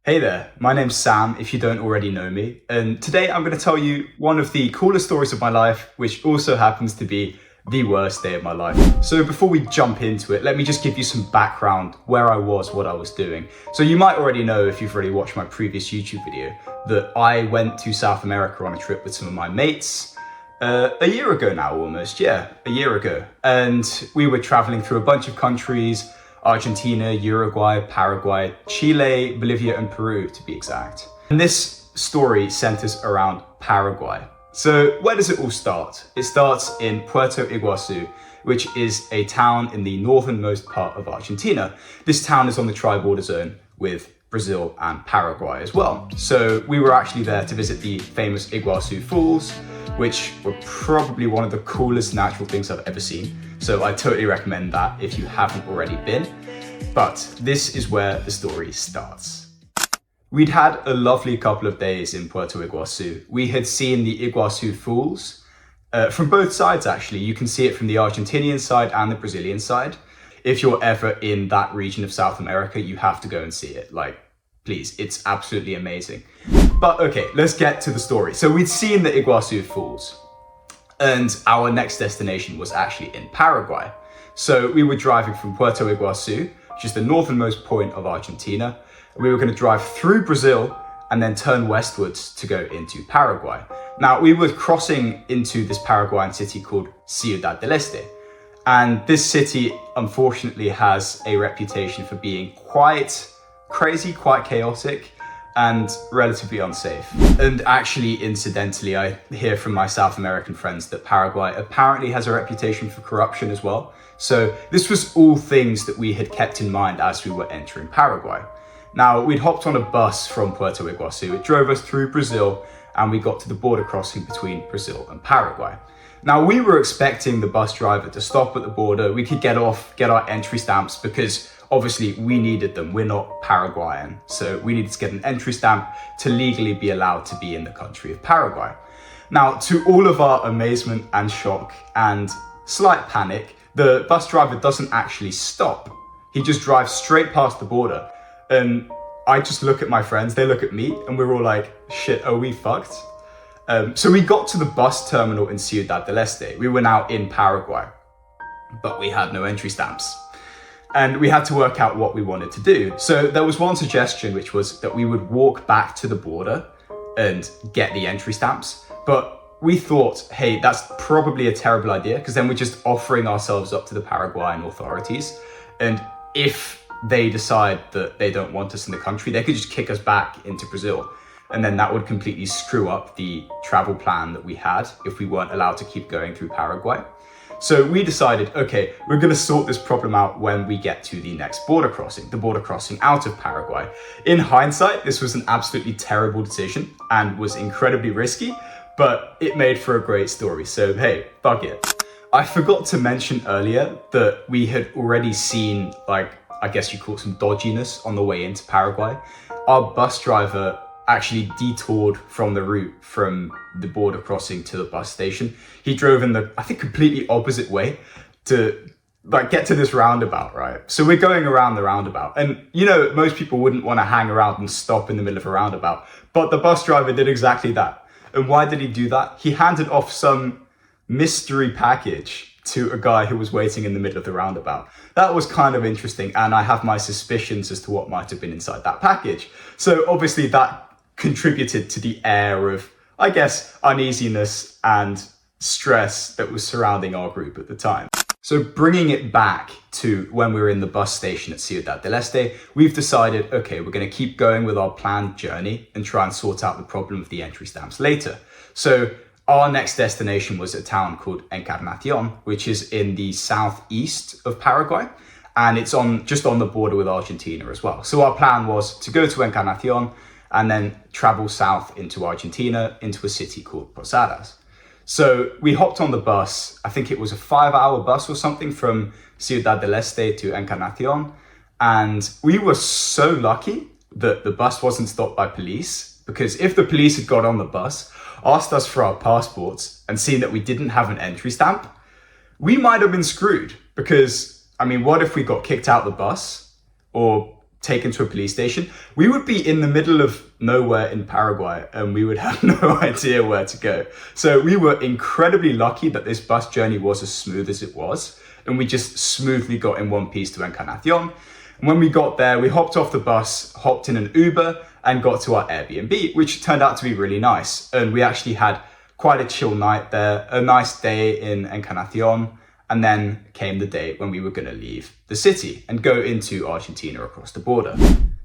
Hey there, my name's Sam, if you don't already know me, and today I'm going to tell you one of the coolest stories of my life, which also happens to be the worst day of my life. So before we jump into it, let me just give you some background where I was, what I was doing. So you might already know, if you've already watched my previous YouTube video, that I went to South America on a trip with some of my mates a year ago now almost, a year ago. And we were traveling through a bunch of countries: Argentina, Uruguay, Paraguay, Chile, Bolivia, and Peru to be exact. And this story centers around Paraguay. So where does it all start? It starts in Puerto Iguazu, which is a town in the northernmost part of Argentina. This town is on the tri-border zone with Brazil and Paraguay as well. So we were actually there to visit the famous Iguazu Falls, which were probably one of the coolest natural things I've ever seen. So I totally recommend that if you haven't already been. But this is where the story starts. We'd had a lovely couple of days in Puerto Iguazu. We had seen the Iguazu Falls from both sides actually. You can see it from the Argentinian side and the Brazilian side. If you're ever in that region of South America, you have to go and see it. Please, it's absolutely amazing. But okay, let's get to the story. So we'd seen the Iguazu Falls, and our next destination was actually in Paraguay. So we were driving from Puerto Iguazu, which is the northernmost point of Argentina. We were going to drive through Brazil and then turn westwards to go into Paraguay. Now, we were crossing into this Paraguayan city called Ciudad del Este. And this city, unfortunately, has a reputation for being quite crazy, quite chaotic, and relatively unsafe. And actually, incidentally, I hear from my South American friends that Paraguay apparently has a reputation for corruption as well. So this was all things that we had kept in mind as we were entering Paraguay. Now, we'd hopped on a bus from Puerto Iguazu. It drove us through Brazil, and we got to the border crossing between Brazil and Paraguay. Now, we were expecting the bus driver to stop at the border. We could get off, get our entry stamps, because obviously we needed them. We're not Paraguayan, so we needed to get an entry stamp to legally be allowed to be in the country of Paraguay. Now, to all of our amazement and shock and slight panic, the bus driver doesn't actually stop. He just drives straight past the border. And I just look at my friends, they look at me, and we're all like, shit, are we fucked? So we got to the bus terminal in Ciudad del Este. We were now in Paraguay, but we had no entry stamps. And we had to work out what we wanted to do. So there was one suggestion, which was that we would walk back to the border and get the entry stamps. But we thought, hey, that's probably a terrible idea, because then we're just offering ourselves up to the Paraguayan authorities. And if they decide that they don't want us in the country, they could just kick us back into Brazil. And then that would completely screw up the travel plan that we had if we weren't allowed to keep going through Paraguay. So we decided, okay, we're going to sort this problem out when we get to the next border crossing, the border crossing out of Paraguay. In hindsight, this was an absolutely terrible decision and was incredibly risky, but it made for a great story. So hey, fuck it. I forgot to mention earlier that we had already seen, I guess you call it some dodginess on the way into Paraguay. Our bus driver actually detoured from the route from the border crossing to the bus station. He drove in the, I think, completely opposite way to get to this roundabout, right? So we're going around the roundabout, and most people wouldn't want to hang around and stop in the middle of a roundabout, but the bus driver did exactly that. And why did he do that? He handed off some mystery package to a guy who was waiting in the middle of the roundabout. That was kind of interesting, and I have my suspicions as to what might have been inside that package. So obviously that contributed to the air of, I guess, uneasiness and stress that was surrounding our group at the time. So bringing it back to when we were in the bus station at Ciudad del Este, we've decided, okay, we're going to keep going with our planned journey and try and sort out the problem of the entry stamps later. So our next destination was a town called Encarnacion, which is in the southeast of Paraguay, and it's just on the border with Argentina as well. So our plan was to go to Encarnacion and then travel south into Argentina, into a city called Posadas. So we hopped on the bus. I think it was a 5-hour bus or something from Ciudad del Este to Encarnacion. And we were so lucky that the bus wasn't stopped by police, because if the police had got on the bus, asked us for our passports, and seen that we didn't have an entry stamp, we might have been screwed. Because, what if we got kicked out the bus, or taken to a police station, we would be in the middle of nowhere in Paraguay and we would have no idea where to go. So we were incredibly lucky that this bus journey was as smooth as it was. And we just smoothly got in one piece to Encarnacion. And when we got there, we hopped off the bus, hopped in an Uber and got to our Airbnb, which turned out to be really nice. And we actually had quite a chill night there, a nice day in Encarnacion. And then came the day when we were going to leave the city and go into Argentina across the border.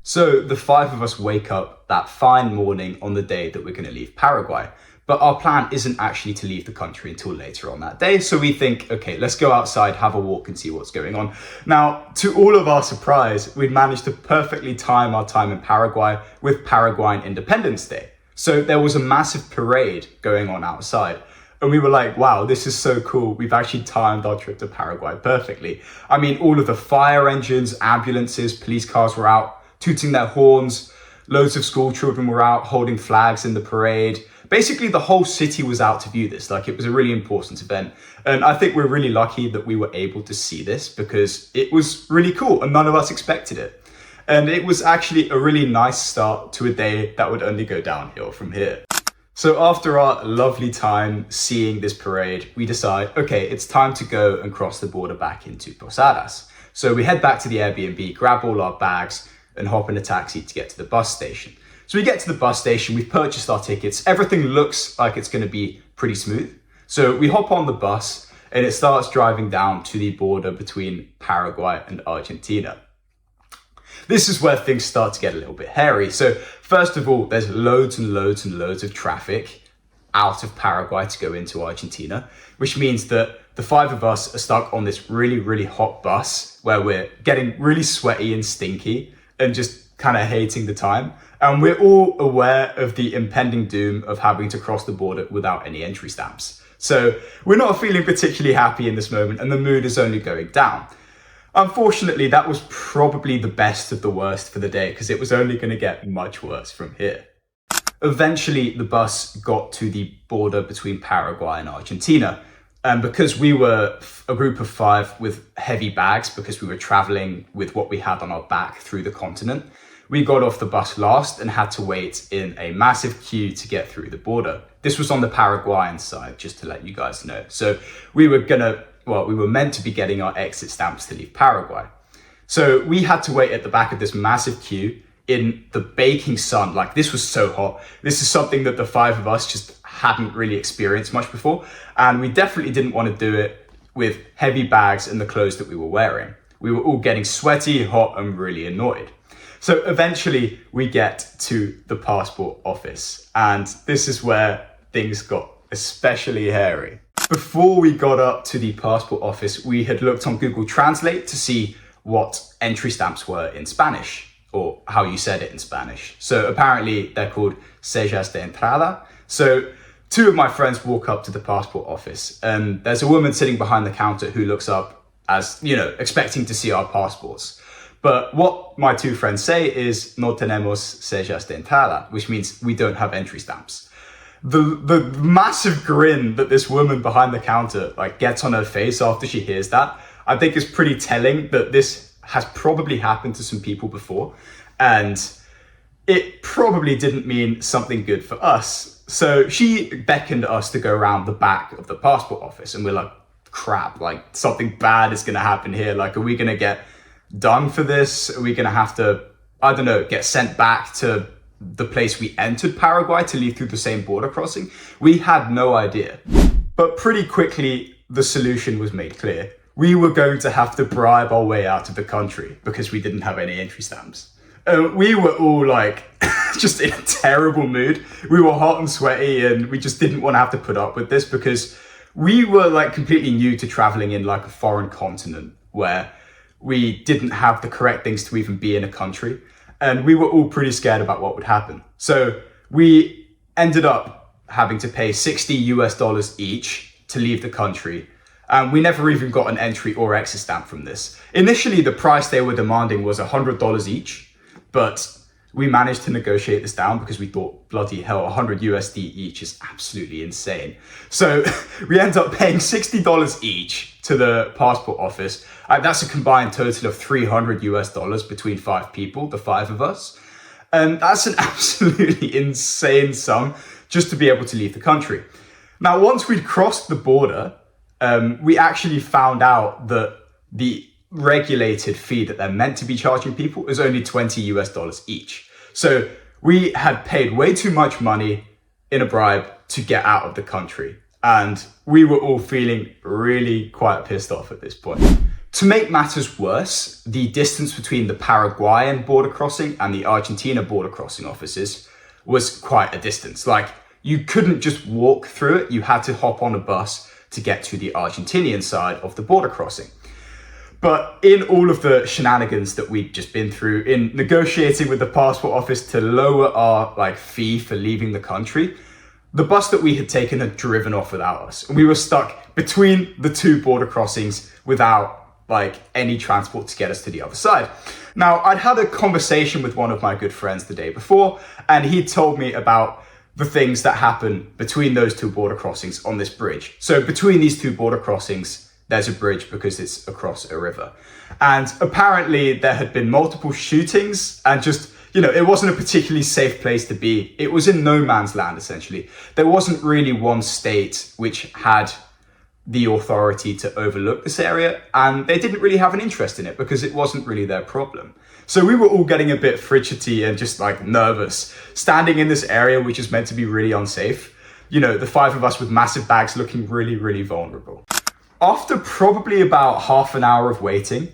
So the 5 of us wake up that fine morning on the day that we're going to leave Paraguay. But our plan isn't actually to leave the country until later on that day. So we think, okay, let's go outside, have a walk and see what's going on. Now, to all of our surprise, we'd managed to perfectly time our time in Paraguay with Paraguayan Independence Day. So there was a massive parade going on outside. And we were like, wow, this is so cool. We've actually timed our trip to Paraguay perfectly. I mean, all of the fire engines, ambulances, police cars were out tooting their horns. Loads of school children were out holding flags in the parade. Basically, the whole city was out to view this. Like, it was a really important event. And I think we're really lucky that we were able to see this because it was really cool and none of us expected it. And it was actually a really nice start to a day that would only go downhill from here. So after our lovely time seeing this parade, we decide, okay, it's time to go and cross the border back into Posadas. So we head back to the Airbnb, grab all our bags and hop in a taxi to get to the bus station. So we get to the bus station, we've purchased our tickets, everything looks like it's going to be pretty smooth. So we hop on the bus and it starts driving down to the border between Paraguay and Argentina. This is where things start to get a little bit hairy. So first of all, there's loads and loads and loads of traffic out of Paraguay to go into Argentina, which means that the 5 of us are stuck on this really, really hot bus where we're getting really sweaty and stinky and just kind of hating the time. And we're all aware of the impending doom of having to cross the border without any entry stamps. So we're not feeling particularly happy in this moment and the mood is only going down. Unfortunately, that was probably the best of the worst for the day because it was only going to get much worse from here. Eventually, the bus got to the border between Paraguay and Argentina. And because we were a group of 5 with heavy bags, because we were traveling with what we had on our back through the continent, we got off the bus last and had to wait in a massive queue to get through the border. This was on the Paraguayan side, just to let you guys know. So we were meant to be getting our exit stamps to leave Paraguay. So we had to wait at the back of this massive queue in the baking sun. Like, this was so hot. This is something that the 5 of us just hadn't really experienced much before. And we definitely didn't want to do it with heavy bags and the clothes that we were wearing. We were all getting sweaty, hot, and really annoyed. So eventually we get to the passport office. And this is where things got especially hairy. Before we got up to the passport office, we had looked on Google Translate to see what entry stamps were in Spanish, or how you said it in Spanish. So apparently they're called sellas de entrada. So 2 of my friends walk up to the passport office and there's a woman sitting behind the counter who looks up as, expecting to see our passports. But what my 2 friends say is no tenemos sellas de entrada, which means we don't have entry stamps. The massive grin that this woman behind the counter gets on her face after she hears that, I think is pretty telling that this has probably happened to some people before. And it probably didn't mean something good for us. So she beckoned us to go around the back of the passport office and we're like, crap, something bad is gonna happen here. Are we gonna get done for this? Are we gonna have to, get sent back to the place we entered Paraguay to leave through the same border crossing? We had no idea. But pretty quickly, the solution was made clear. We were going to have to bribe our way out of the country because we didn't have any entry stamps. We were all just in a terrible mood. We were hot and sweaty and we just didn't want to have to put up with this because we were completely new to traveling in a foreign continent where we didn't have the correct things to even be in a country. And we were all pretty scared about what would happen. So we ended up having to pay $60 each to leave the country. And we never even got an entry or exit stamp from this. Initially, the price they were demanding was $100 each, but we managed to negotiate this down because we thought, bloody hell, 100 USD each is absolutely insane. So we ended up paying $60 each to the passport office. That's a combined total of 300 US dollars between 5 people, the 5 of us. And that's an absolutely insane sum just to be able to leave the country. Now, once we'd crossed the border, we actually found out that the regulated fee that they're meant to be charging people is only 20 US dollars each. So we had paid way too much money in a bribe to get out of the country. And we were all feeling really quite pissed off at this point. To make matters worse, the distance between the Paraguayan border crossing and the Argentina border crossing offices was quite a distance. Like, you couldn't just walk through it. You had to hop on a bus to get to the Argentinian side of the border crossing. But in all of the shenanigans that we'd just been through, in negotiating with the passport office to lower our fee for leaving the country, the bus that we had taken had driven off without us. And we were stuck between the 2 border crossings without any transport to get us to the other side. Now, I'd had a conversation with one of my good friends the day before, and he told me about the things that happen between those 2 border crossings on this bridge. So between these 2 border crossings, there's a bridge because it's across a river. And apparently there had been multiple shootings and just, it wasn't a particularly safe place to be. It was in no man's land, essentially. There wasn't really one state which had the authority to overlook this area, and they didn't really have an interest in it because it wasn't really their problem. So we were all getting a bit fidgety and just nervous, standing in this area which is meant to be really unsafe. The 5 of us with massive bags looking really, really vulnerable. After probably about half an hour of waiting,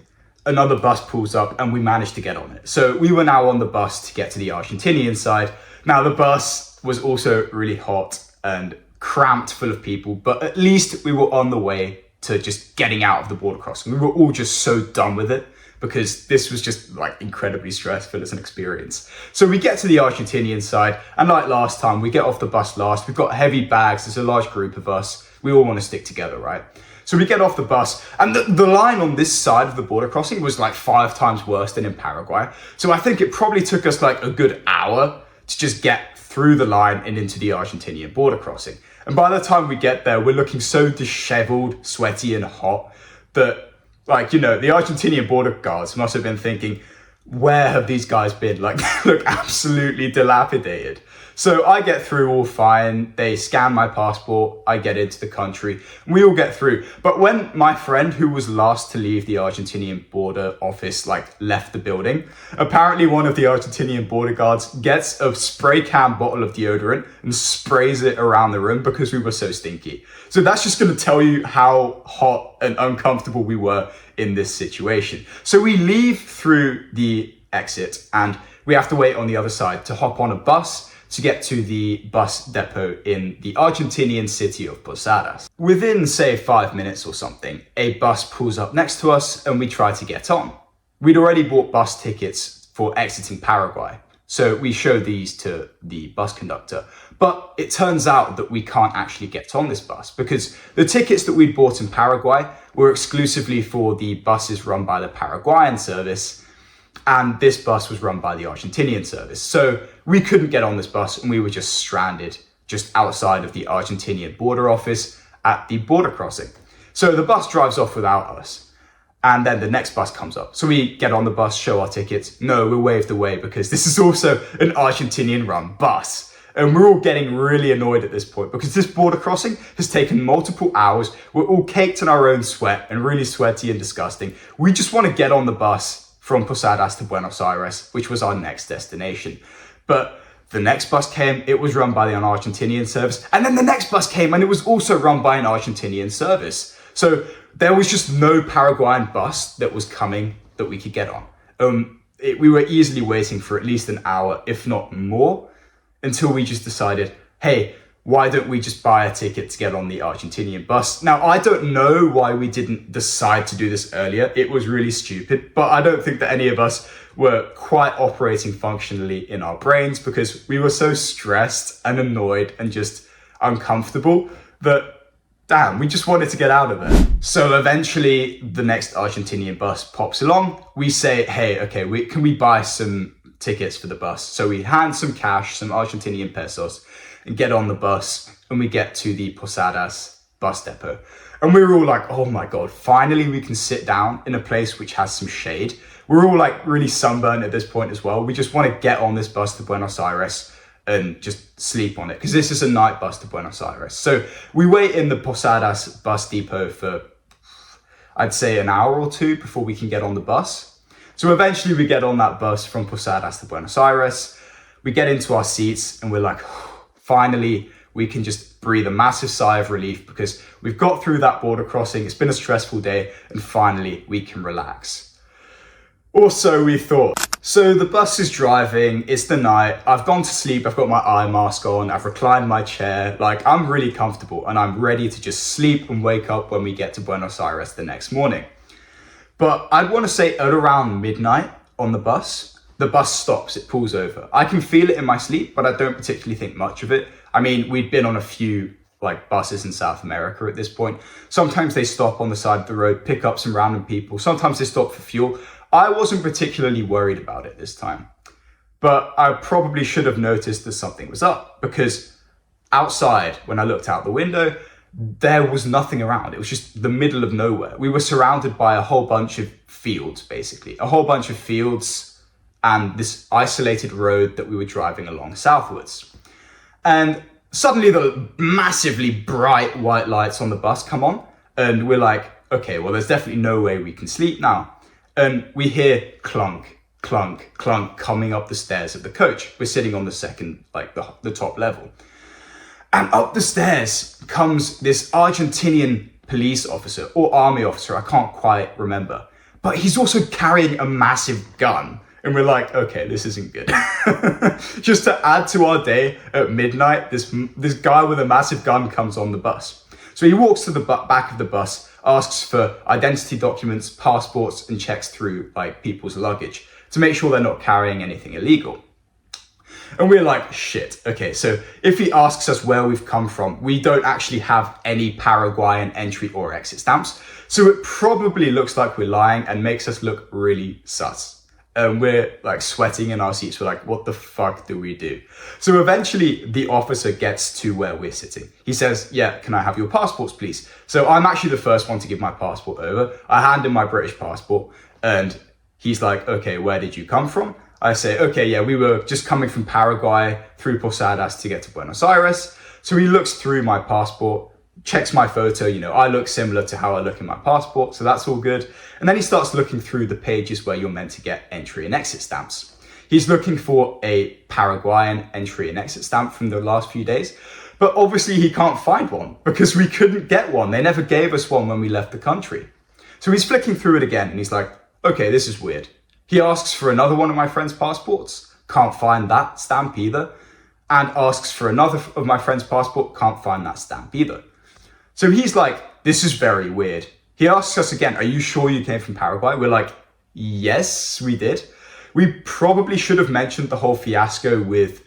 another bus pulls up and we managed to get on it. So we were now on the bus to get to the Argentinian side. Now the bus was also really hot and cramped full of people, but at least we were on the way to just getting out of the border crossing. We were all just so done with it because this was just incredibly stressful as an experience. So we get to the Argentinian side, and like last time, we get off the bus last. We've got heavy bags. There's a large group of us. We all want to stick together, right? So we get off the bus, and the line on this side of the border crossing was 5 times worse than in Paraguay. So I think it probably took us a good hour to just get through the line and into the Argentinian border crossing. And by the time we get there, we're looking so disheveled, sweaty, and hot that, the Argentinian border guards must have been thinking, where have these guys been? They look absolutely dilapidated. So I get through all fine. They scan my passport. I get into the country. We all get through. But when my friend, who was last to leave the Argentinian border office, left the building, apparently one of the Argentinian border guards gets a spray can bottle of deodorant and sprays it around the room because we were so stinky. So that's just going to tell you how hot and uncomfortable we were in this situation. So we leave through the exit and we have to wait on the other side to hop on a bus to get to the bus depot in the Argentinian city of Posadas. Within, say, 5 minutes or something, a bus pulls up next to us and we try to get on. We'd already bought bus tickets for exiting Paraguay, so we show these to the bus conductor. But it turns out that we can't actually get on this bus because the tickets that we'd bought in Paraguay were exclusively for the buses run by the Paraguayan service, and this bus was run by the Argentinian service. So we couldn't get on this bus and we were just stranded just outside of the Argentinian border office at the border crossing. So the bus drives off without us. And then the next bus comes up. So we get on the bus, show our tickets. No, we're waved away because this is also an Argentinian run bus. And we're all getting really annoyed at this point because this border crossing has taken multiple hours. We're all caked in our own sweat and really sweaty and disgusting. We just want to get on the bus from Posadas to Buenos Aires, which was our next destination. But the next bus came, it was run by an Argentinian service. And then the next bus came and it was also run by an Argentinian service. So there was just no Paraguayan bus that was coming that we could get on. We were easily waiting for at least an hour, if not more, until we just decided, hey, why don't we just buy a ticket to get on the Argentinian bus? Now, I don't know why we didn't decide to do this earlier. It was really stupid, but I don't think that any of us were quite operating functionally in our brains because we were so stressed and annoyed and just uncomfortable that, damn, we just wanted to get out of there. So eventually the next Argentinian bus pops along. We say, hey, okay, can we buy some tickets for the bus. So we hand some cash, some Argentinian pesos, and get on the bus, and we get to the Posadas bus depot. And we were all like, oh my God, finally we can sit down in a place which has some shade. We're all like really sunburned at this point as well. We just want to get on this bus to Buenos Aires and just sleep on it, because this is a night bus to Buenos Aires. So we wait in the Posadas bus depot for, I'd say, an hour or two before we can get on the bus. So eventually we get on that bus from Posadas to Buenos Aires. We get into our seats and we're like, finally, we can just breathe a massive sigh of relief because we've got through that border crossing. It's been a stressful day and finally we can relax. Or so we thought. So the bus is driving, it's the night, I've gone to sleep, I've got my eye mask on, I've reclined my chair, like I'm really comfortable and I'm ready to just sleep and wake up when we get to Buenos Aires the next morning. But I'd want to say at around midnight on the bus stops, it pulls over. I can feel it in my sleep, but I don't particularly think much of it. I mean, we'd been on a few like buses in South America at this point. Sometimes they stop on the side of the road, pick up some random people. Sometimes they stop for fuel. I wasn't particularly worried about it this time, but I probably should have noticed that something was up, because outside, when I looked out the window, there was nothing around. It was just the middle of nowhere. We were surrounded by a whole bunch of fields, basically. A whole bunch of fields and this isolated road that we were driving along southwards. And suddenly the massively bright white lights on the bus come on and we're like, okay, well, there's definitely no way we can sleep now. And we hear clunk, clunk, clunk coming up the stairs of the coach. We're sitting on the second, like the top level. And up the stairs comes this Argentinian police officer or army officer, I can't quite remember. But he's also carrying a massive gun. And we're like, okay, this isn't good. Just to add to our day at midnight, this guy with a massive gun comes on the bus. So he walks to the back of the bus, asks for identity documents, passports, and checks through like people's luggage to make sure they're not carrying anything illegal. And we're like, shit, okay, so if he asks us where we've come from, we don't actually have any Paraguayan entry or exit stamps. So it probably looks like we're lying and makes us look really sus. And we're like sweating in our seats. We're like, what the fuck do we do? So eventually the officer gets to where we're sitting. He says, yeah, can I have your passports, please? So I'm actually the first one to give my passport over. I hand him my British passport and he's like, okay, where did you come from? I say, okay, yeah, we were just coming from Paraguay through Posadas to get to Buenos Aires. So he looks through my passport, checks my photo, I look similar to how I look in my passport, so that's all good. And then he starts looking through the pages where you're meant to get entry and exit stamps. He's looking for a Paraguayan entry and exit stamp from the last few days, but obviously he can't find one because we couldn't get one. They never gave us one when we left the country. So he's flicking through it again and he's like, okay, this is weird. He asks for another one of my friend's passports, can't find that stamp either, and asks for another of my friend's passport, can't find that stamp either. So he's like, this is very weird. He asks us again, are you sure you came from Paraguay? We're like, yes, we did. We probably should have mentioned the whole fiasco with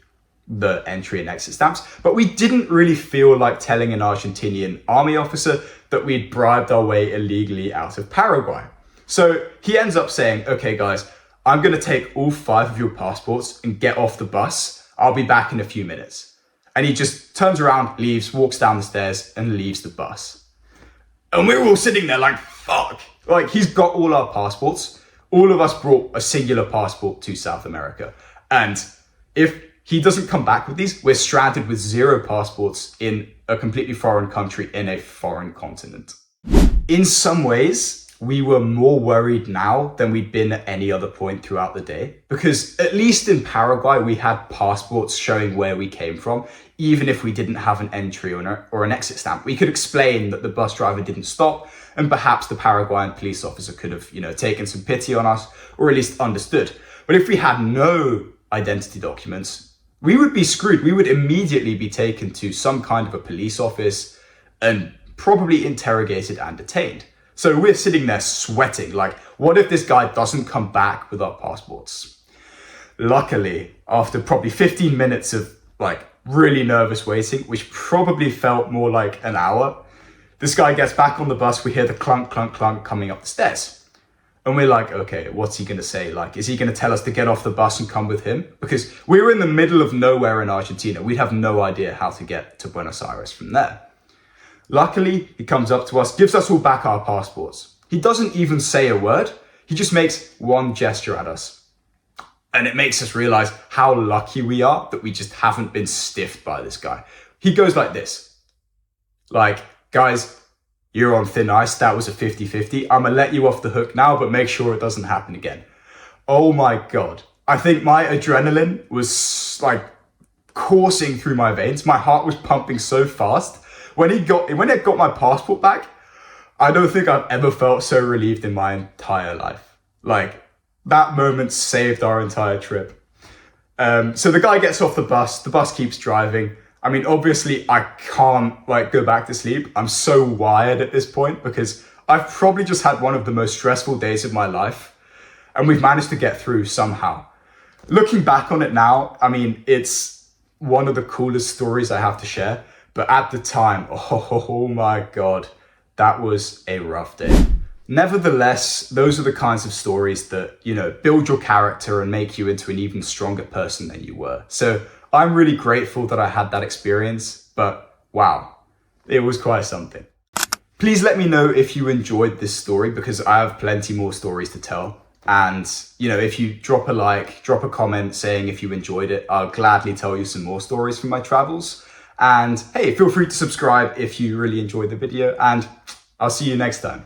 the entry and exit stamps, but we didn't really feel like telling an Argentinian army officer that we'd bribed our way illegally out of Paraguay. So he ends up saying, okay, guys, I'm going to take all 5 of your passports and get off the bus. I'll be back in a few minutes. And he just turns around, leaves, walks down the stairs and leaves the bus. And we were all sitting there like, fuck. Like, he's got all our passports. All of us brought a singular passport to South America. And if he doesn't come back with these, we're stranded with 0 passports in a completely foreign country in a foreign continent. In some ways, we were more worried now than we'd been at any other point throughout the day. Because at least in Paraguay, we had passports showing where we came from, even if we didn't have an entry or an exit stamp. We could explain that the bus driver didn't stop, and perhaps the Paraguayan police officer could have, taken some pity on us, or at least understood. But if we had no identity documents, we would be screwed. We would immediately be taken to some kind of a police office and probably interrogated and detained. So we're sitting there sweating, like, what if this guy doesn't come back with our passports? Luckily, after probably 15 minutes of like really nervous waiting, which probably felt more like an hour, this guy gets back on the bus. We hear the clunk, clunk, clunk coming up the stairs. And we're like, okay, what's he gonna say? Like, is he gonna tell us to get off the bus and come with him? Because we were in the middle of nowhere in Argentina. We'd have no idea how to get to Buenos Aires from there. Luckily, he comes up to us, gives us all back our passports. He doesn't even say a word. He just makes one gesture at us. And it makes us realize how lucky we are that we just haven't been stiffed by this guy. He goes like this. Like, guys, you're on thin ice. That was a 50-50. I'm gonna let you off the hook now, but make sure it doesn't happen again. Oh my God. I think my adrenaline was like coursing through my veins. My heart was pumping so fast. When I got my passport back, I don't think I've ever felt so relieved in my entire life. Like, that moment saved our entire trip. So the guy gets off the bus keeps driving. I mean, obviously I can't like go back to sleep. I'm so wired at this point because I've probably just had one of the most stressful days of my life, and we've managed to get through somehow. Looking back on it now, I mean, it's one of the coolest stories I have to share, but at the time, oh my God, that was a rough day. Nevertheless, those are the kinds of stories that, you know, build your character and make you into an even stronger person than you were. So I'm really grateful that I had that experience, but wow, it was quite something. Please let me know if you enjoyed this story because I have plenty more stories to tell. And, you know, if you drop a like, drop a comment saying if you enjoyed it, I'll gladly tell you some more stories from my travels. And hey, feel free to subscribe if you really enjoyed the video, and I'll see you next time.